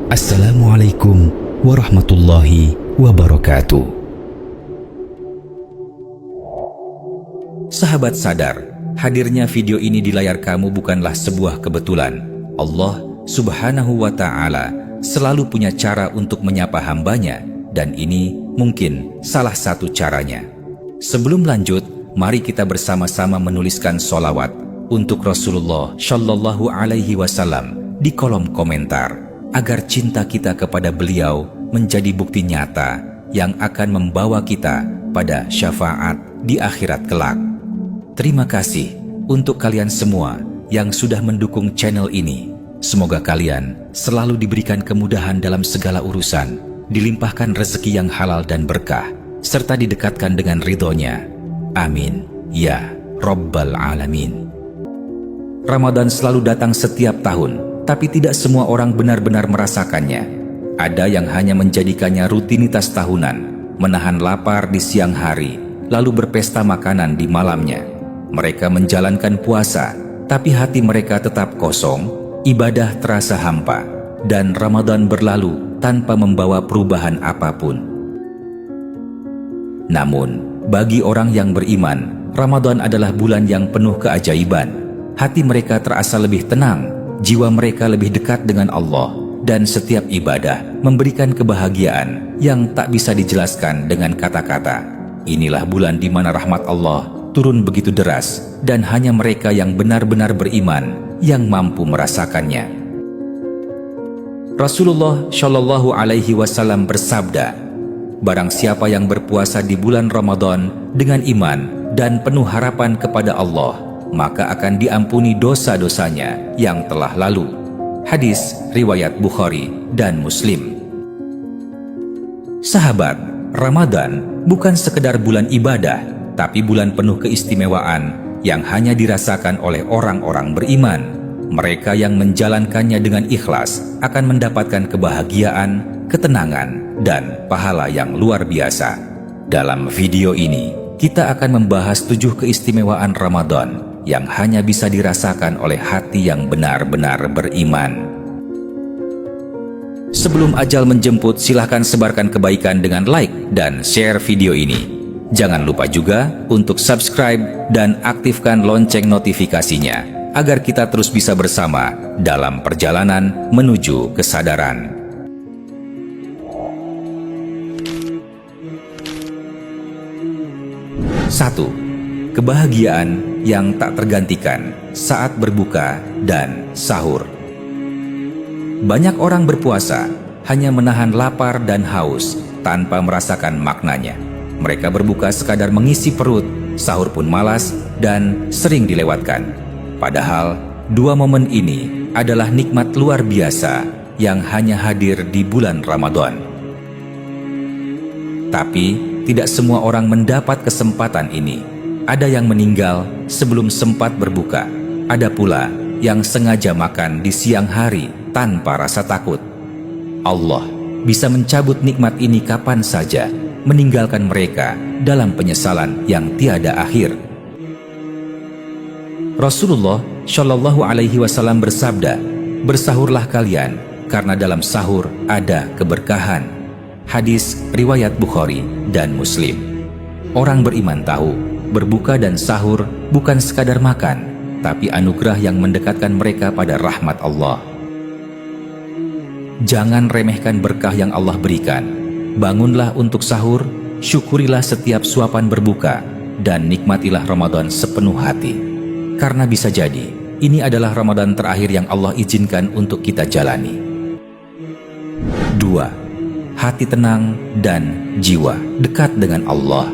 Assalamualaikum warahmatullahi wabarakatuh. Sahabat sadar, hadirnya video ini di layar kamu bukanlah sebuah kebetulan. Allah Subhanahu wa Ta'ala selalu punya cara untuk menyapa hambanya, dan ini mungkin salah satu caranya. Sebelum lanjut, mari kita bersama-sama menuliskan sholawat untuk Rasulullah Shallallahu Alaihi Wasallam di kolom komentar, agar cinta kita kepada beliau menjadi bukti nyata yang akan membawa kita pada syafaat di akhirat kelak. Terima kasih untuk kalian semua yang sudah mendukung channel ini. Semoga kalian selalu diberikan kemudahan dalam segala urusan, dilimpahkan rezeki yang halal dan berkah, serta didekatkan dengan ridhonya. Amin. Ya Rabbal Alamin. Ramadan selalu datang setiap tahun, tapi tidak semua orang benar-benar merasakannya. Ada yang hanya menjadikannya rutinitas tahunan, menahan lapar di siang hari, lalu berpesta makanan di malamnya. Mereka menjalankan puasa, tapi hati mereka tetap kosong, ibadah terasa hampa, dan Ramadan berlalu tanpa membawa perubahan apapun. Namun, bagi orang yang beriman, Ramadan adalah bulan yang penuh keajaiban. Hati mereka terasa lebih tenang, jiwa mereka lebih dekat dengan Allah, dan setiap ibadah memberikan kebahagiaan yang tak bisa dijelaskan dengan kata-kata. Inilah bulan di mana rahmat Allah turun begitu deras, dan hanya mereka yang benar-benar beriman yang mampu merasakannya. Rasulullah Shallallahu Alaihi Wasallam bersabda, "Barang siapa yang berpuasa di bulan Ramadan dengan iman dan penuh harapan kepada Allah, maka akan diampuni dosa-dosanya yang telah lalu." Hadis riwayat Bukhari dan Muslim. Sahabat, Ramadan bukan sekedar bulan ibadah, tapi bulan penuh keistimewaan yang hanya dirasakan oleh orang-orang beriman. Mereka yang menjalankannya dengan ikhlas akan mendapatkan kebahagiaan, ketenangan, dan pahala yang luar biasa. Dalam video ini, kita akan membahas 7 keistimewaan Ramadan yang hanya bisa dirasakan oleh hati yang benar-benar beriman. Sebelum ajal menjemput, silahkan sebarkan kebaikan dengan like dan share video ini. Jangan lupa juga untuk subscribe dan aktifkan lonceng notifikasinya, agar kita terus bisa bersama dalam perjalanan menuju kesadaran. 1. Kebahagiaan yang tak tergantikan saat berbuka dan sahur. Banyak orang berpuasa hanya menahan lapar dan haus tanpa merasakan maknanya. Mereka berbuka sekadar mengisi perut, sahur pun malas dan sering dilewatkan. Padahal, 2 momen ini adalah nikmat luar biasa yang hanya hadir di bulan Ramadan. Tapi, tidak semua orang mendapat kesempatan ini. Ada yang meninggal sebelum sempat berbuka. Ada pula yang sengaja makan di siang hari tanpa rasa takut. Allah bisa mencabut nikmat ini kapan saja, meninggalkan mereka dalam penyesalan yang tiada akhir. Rasulullah Shallallahu Alaihi Wasallam bersabda, "Bersahurlah kalian, karena dalam sahur ada keberkahan." Hadis riwayat Bukhari dan Muslim. Orang beriman tahu, berbuka dan sahur bukan sekadar makan, tapi anugerah yang mendekatkan mereka pada rahmat Allah. Jangan remehkan berkah yang Allah berikan. Bangunlah untuk sahur, syukurilah setiap suapan berbuka, dan nikmatilah Ramadan sepenuh hati. Karena bisa jadi, ini adalah Ramadan terakhir yang Allah izinkan untuk kita jalani. 2. Hati tenang dan jiwa dekat dengan Allah.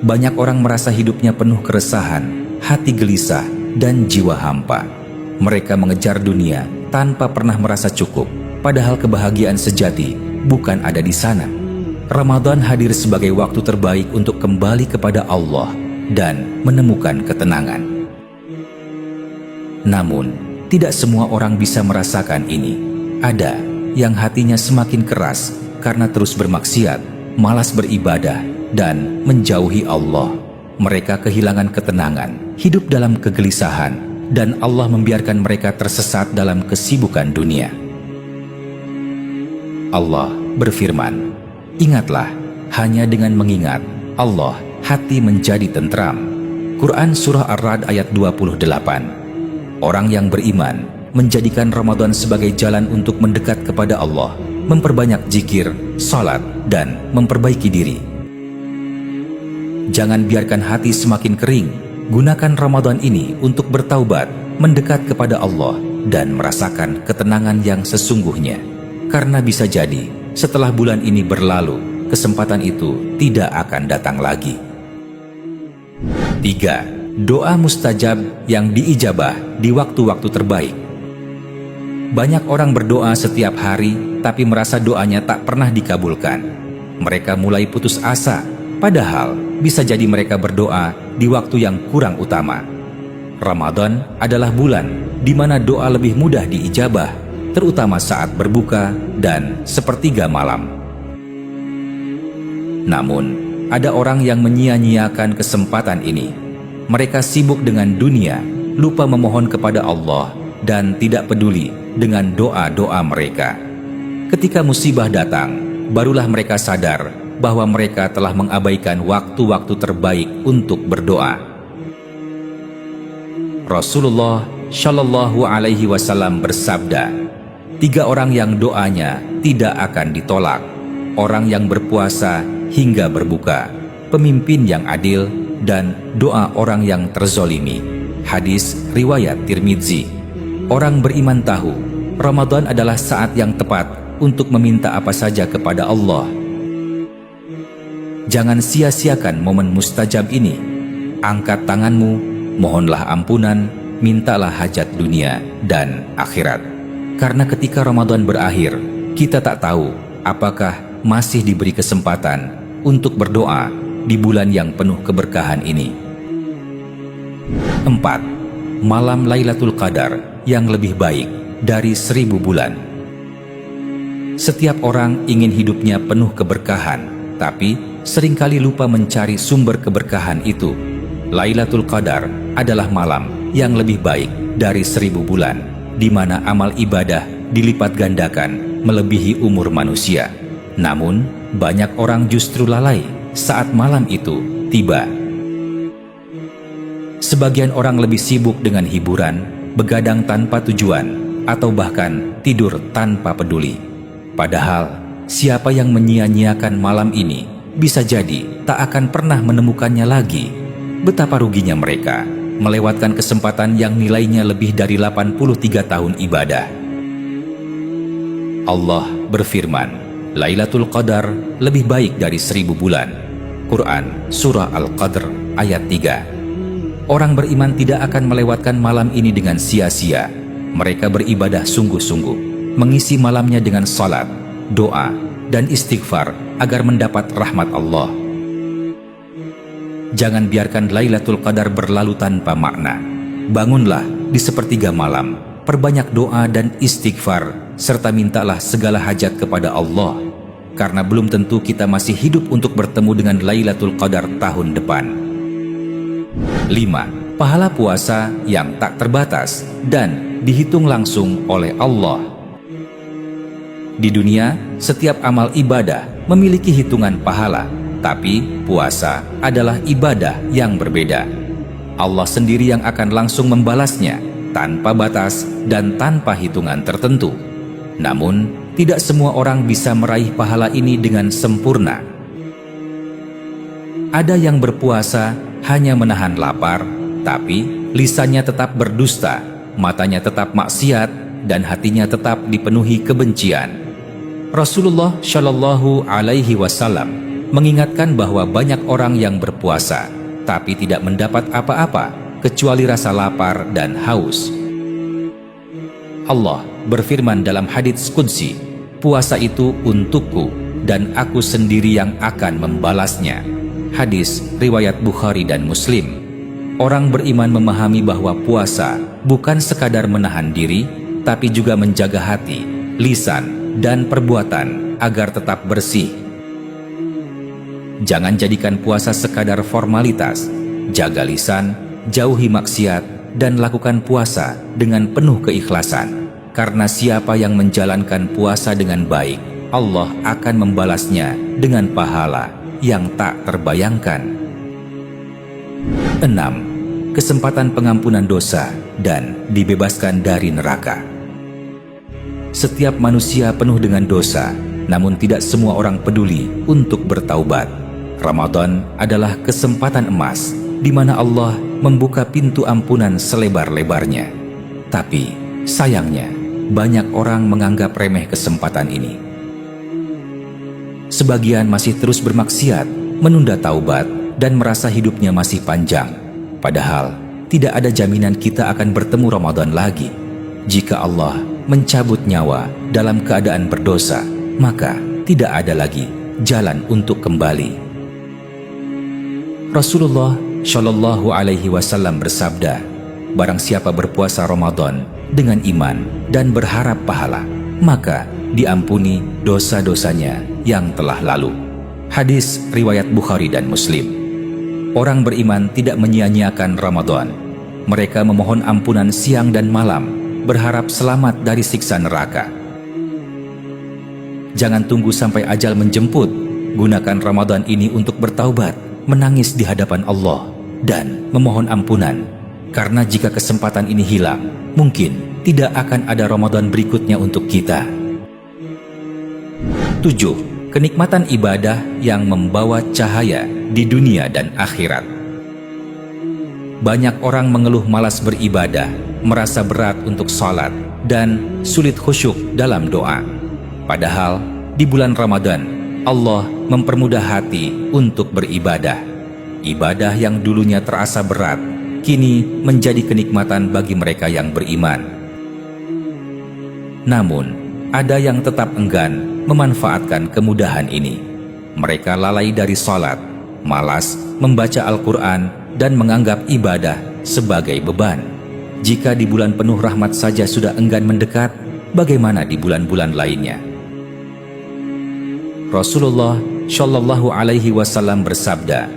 Banyak orang merasa hidupnya penuh keresahan, hati gelisah, dan jiwa hampa. Mereka mengejar dunia tanpa pernah merasa cukup, padahal kebahagiaan sejati bukan ada di sana. Ramadan hadir sebagai waktu terbaik untuk kembali kepada Allah dan menemukan ketenangan. Namun, tidak semua orang bisa merasakan ini. Ada yang hatinya semakin keras karena terus bermaksiat, malas beribadah, dan menjauhi Allah. Mereka kehilangan ketenangan, hidup dalam kegelisahan, dan Allah membiarkan mereka tersesat dalam kesibukan dunia. Allah berfirman, "Ingatlah, hanya dengan mengingat Allah hati menjadi tentram." Quran Surah Ar-Ra'd ayat 28. Orang yang beriman menjadikan Ramadan sebagai jalan untuk mendekat kepada Allah, memperbanyak zikir, salat, dan memperbaiki diri. Jangan biarkan hati semakin kering. Gunakan Ramadan ini untuk bertaubat, mendekat kepada Allah, dan merasakan ketenangan yang sesungguhnya. Karena bisa jadi, setelah bulan ini berlalu, kesempatan itu tidak akan datang lagi. 3. Doa mustajab yang diijabah di waktu-waktu terbaik. Banyak orang berdoa setiap hari, tapi merasa doanya tak pernah dikabulkan. Mereka mulai putus asa, padahal bisa jadi mereka berdoa di waktu yang kurang utama. Ramadan adalah bulan di mana doa lebih mudah diijabah, terutama saat berbuka dan sepertiga malam. Namun, ada orang yang menyia-nyiakan kesempatan ini. Mereka sibuk dengan dunia, lupa memohon kepada Allah, dan tidak peduli dengan doa-doa mereka. Ketika musibah datang, barulah mereka sadar bahwa mereka telah mengabaikan waktu-waktu terbaik untuk berdoa. Rasulullah Shallallahu Alaihi Wasallam bersabda, 3 orang yang doanya tidak akan ditolak: orang yang berpuasa hingga berbuka, pemimpin yang adil, dan doa orang yang terzolimi. Hadis riwayat Tirmidzi. Orang beriman tahu Ramadan adalah saat yang tepat untuk meminta apa saja kepada Allah. Jangan sia-siakan momen mustajab ini. Angkat tanganmu, mohonlah ampunan, mintalah hajat dunia dan akhirat. Karena ketika Ramadan berakhir, kita tak tahu apakah masih diberi kesempatan untuk berdoa di bulan yang penuh keberkahan ini. 4. Malam Lailatul Qadar yang lebih baik dari 1000 bulan. Setiap orang ingin hidupnya penuh keberkahan, tapi seringkali lupa mencari sumber keberkahan itu. Lailatul Qadar adalah malam yang lebih baik dari 1000 bulan, di mana amal ibadah dilipat gandakan melebihi umur manusia. Namun, banyak orang justru lalai saat malam itu tiba. Sebagian orang lebih sibuk dengan hiburan, begadang tanpa tujuan, atau bahkan tidur tanpa peduli. Padahal, siapa yang menyia-nyiakan malam ini bisa jadi tak akan pernah menemukannya lagi. Betapa ruginya mereka melewatkan kesempatan yang nilainya lebih dari 83 tahun ibadah. Allah berfirman, Lailatul Qadar lebih baik dari 1000 bulan. Quran Surah Al-Qadr ayat 3. Orang beriman tidak akan melewatkan malam ini dengan sia-sia. Mereka beribadah sungguh-sungguh, mengisi malamnya dengan salat, doa, dan istighfar agar mendapat rahmat Allah. Jangan biarkan Lailatul Qadar berlalu tanpa makna. Bangunlah di sepertiga malam, perbanyak doa dan istighfar, serta mintalah segala hajat kepada Allah. Karena belum tentu kita masih hidup untuk bertemu dengan Lailatul Qadar tahun depan. 5. Pahala puasa yang tak terbatas dan dihitung langsung oleh Allah. Di dunia, setiap amal ibadah memiliki hitungan pahala, tapi puasa adalah ibadah yang berbeda. Allah sendiri yang akan langsung membalasnya, tanpa batas dan tanpa hitungan tertentu. Namun, tidak semua orang bisa meraih pahala ini dengan sempurna. Ada yang berpuasa hanya menahan lapar, tapi lisannya tetap berdusta, matanya tetap maksiat, dan hatinya tetap dipenuhi kebencian. Rasulullah Shallallahu Alaihi Wasallam mengingatkan bahwa banyak orang yang berpuasa, tapi tidak mendapat apa-apa kecuali rasa lapar dan haus. Allah berfirman dalam hadits qudsi, puasa itu untukku dan aku sendiri yang akan membalasnya. Hadis riwayat Bukhari dan Muslim. Orang beriman memahami bahwa puasa bukan sekadar menahan diri, tapi juga menjaga hati, lisan, dan perbuatan agar tetap bersih. Jangan jadikan puasa sekadar formalitas. Jaga lisan, jauhi maksiat, dan lakukan puasa dengan penuh keikhlasan. Karena siapa yang menjalankan puasa dengan baik, Allah akan membalasnya dengan pahala yang tak terbayangkan. 6. Kesempatan pengampunan dosa dan dibebaskan dari neraka. Setiap manusia penuh dengan dosa, namun tidak semua orang peduli untuk bertaubat. Ramadan adalah kesempatan emas di mana Allah membuka pintu ampunan selebar-lebarnya. Tapi sayangnya, banyak orang menganggap remeh kesempatan ini. Sebagian masih terus bermaksiat, menunda taubat, dan merasa hidupnya masih panjang. Padahal, tidak ada jaminan kita akan bertemu Ramadan lagi. Jika Allah mencabut nyawa dalam keadaan berdosa, maka tidak ada lagi jalan untuk kembali. Rasulullah Shallallahu Alaihi Wasallam bersabda, barang siapa berpuasa Ramadan dengan iman dan berharap pahala, maka diampuni dosa-dosanya yang telah lalu. Hadis riwayat Bukhari dan Muslim. Orang beriman tidak menyia-nyiakan Ramadan. Mereka memohon ampunan siang dan malam, berharap selamat dari siksa neraka. Jangan tunggu sampai ajal menjemput. Gunakan Ramadan ini untuk bertaubat, menangis di hadapan Allah, dan memohon ampunan. Karena jika kesempatan ini hilang, mungkin tidak akan ada Ramadan berikutnya untuk kita. 7. Kenikmatan ibadah yang membawa cahaya di dunia dan akhirat. Banyak orang mengeluh malas beribadah, merasa berat untuk sholat, dan sulit khusyuk dalam doa. Padahal di bulan Ramadan, Allah mempermudah hati untuk beribadah. Ibadah yang dulunya terasa berat, kini menjadi kenikmatan bagi mereka yang beriman. Namun, ada yang tetap enggan memanfaatkan kemudahan ini. Mereka lalai dari sholat, malas membaca Al-Quran, dan menganggap ibadah sebagai beban. Jika di bulan penuh rahmat saja sudah enggan mendekat, bagaimana di bulan-bulan lainnya? Rasulullah Shallallahu Alaihi Wasallam bersabda,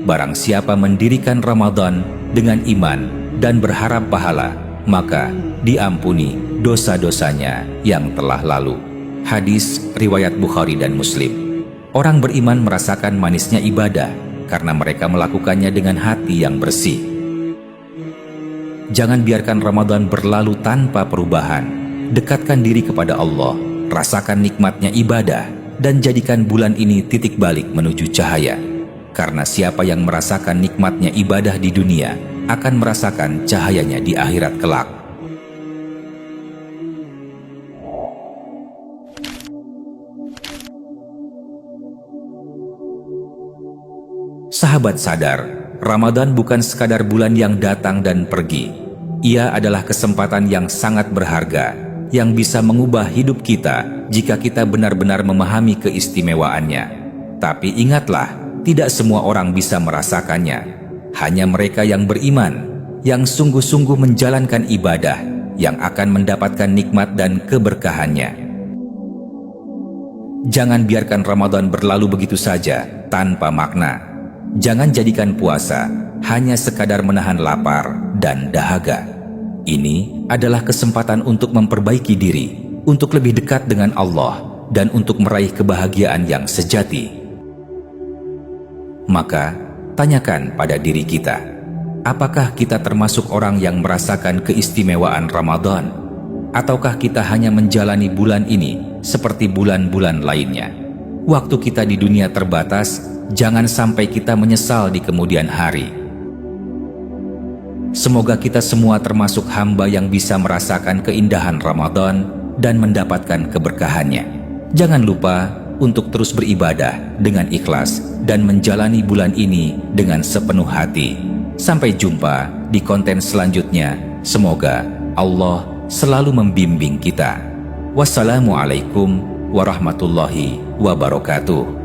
barang siapa mendirikan Ramadan dengan iman dan berharap pahala, maka diampuni dosa-dosanya yang telah lalu. Hadis riwayat Bukhari dan Muslim. Orang beriman merasakan manisnya ibadah karena mereka melakukannya dengan hati yang bersih. Jangan biarkan Ramadan berlalu tanpa perubahan. Dekatkan diri kepada Allah, rasakan nikmatnya ibadah, dan jadikan bulan ini titik balik menuju cahaya. Karena siapa yang merasakan nikmatnya ibadah di dunia akan merasakan cahayanya di akhirat kelak. Sahabat sadar, Ramadan bukan sekadar bulan yang datang dan pergi. Ia adalah kesempatan yang sangat berharga, yang bisa mengubah hidup kita jika kita benar-benar memahami keistimewaannya. Tapi ingatlah, tidak semua orang bisa merasakannya. Hanya mereka yang beriman, yang sungguh-sungguh menjalankan ibadah, yang akan mendapatkan nikmat dan keberkahannya. Jangan biarkan Ramadan berlalu begitu saja, tanpa makna. Jangan jadikan puasa hanya sekadar menahan lapar dan dahaga. Ini adalah kesempatan untuk memperbaiki diri, untuk lebih dekat dengan Allah, dan untuk meraih kebahagiaan yang sejati. Maka, tanyakan pada diri kita, apakah kita termasuk orang yang merasakan keistimewaan Ramadan? Ataukah kita hanya menjalani bulan ini seperti bulan-bulan lainnya? Waktu kita di dunia terbatas, jangan sampai kita menyesal di kemudian hari. Semoga kita semua termasuk hamba yang bisa merasakan keindahan Ramadan dan mendapatkan keberkahannya. Jangan lupa untuk terus beribadah dengan ikhlas dan menjalani bulan ini dengan sepenuh hati. Sampai jumpa di konten selanjutnya. Semoga Allah selalu membimbing kita. Wassalamualaikum warahmatullahi wabarakatuh.